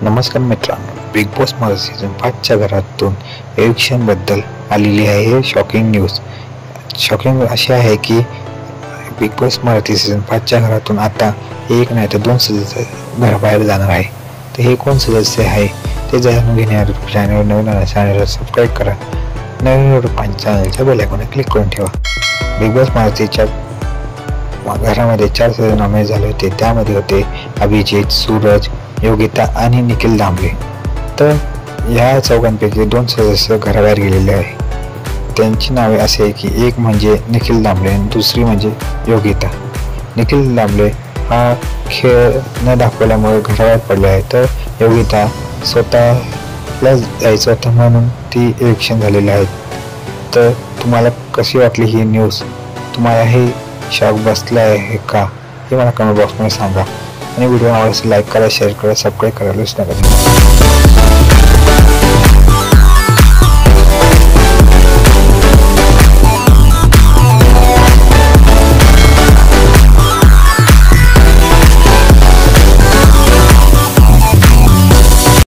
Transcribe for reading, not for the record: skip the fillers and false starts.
नमस्कार मित्रांनो, big boss Marathi season 5च्या घरातून एविक्शनबद्दल आलेली आहे हे शॉकिंग न्यूज. शॉकिंग अशी आहे की बिग बॉस मराठी सीझन 5च्या घरातून आता एक नाही तर 2 सदस्य घराबाहेर जाणार आहे. तर हे कोण सदस्य आहे ते जाणून घेण्यासाठी चॅनल नवीन चॅनलला सबस्क्राईब करा. नवीन व्हिडिओ चॅनलच्या बेल आयकॉनवर क्लिक करून ठेवा. बिग बॉस मराठीच्या घरामध्ये 4 सदस्य नॉमिनेट झाले होते. त्यामध्ये होते अभिजित, सूरज, योगिता आणि निखिल दामले. तर या चौघांपैकी 2 सदस्य घराबाहेर गेलेले आहे. त्यांची नावे असे आहे की एक म्हणजे निखिल दामले आणि दुसरी म्हणजे योगिता. निखिल दामले हा खेळ न दाखवल्यामुळे घराबाहेर पडले आहे. तर योगिता स्वतःला जायचं होतं म्हणून ती इलेक्शन झालेली आहे. तर तुम्हाला कशी वाटली ही न्यूज? तुम्हाला हे शॉक बसला आहे का हे मला कमेंट बॉक्समध्ये सांगा. आणि व्हिडिओ आवडल्यास लाईक करा, शेअर करा, सबस्क्राईब करायला विसरू नका.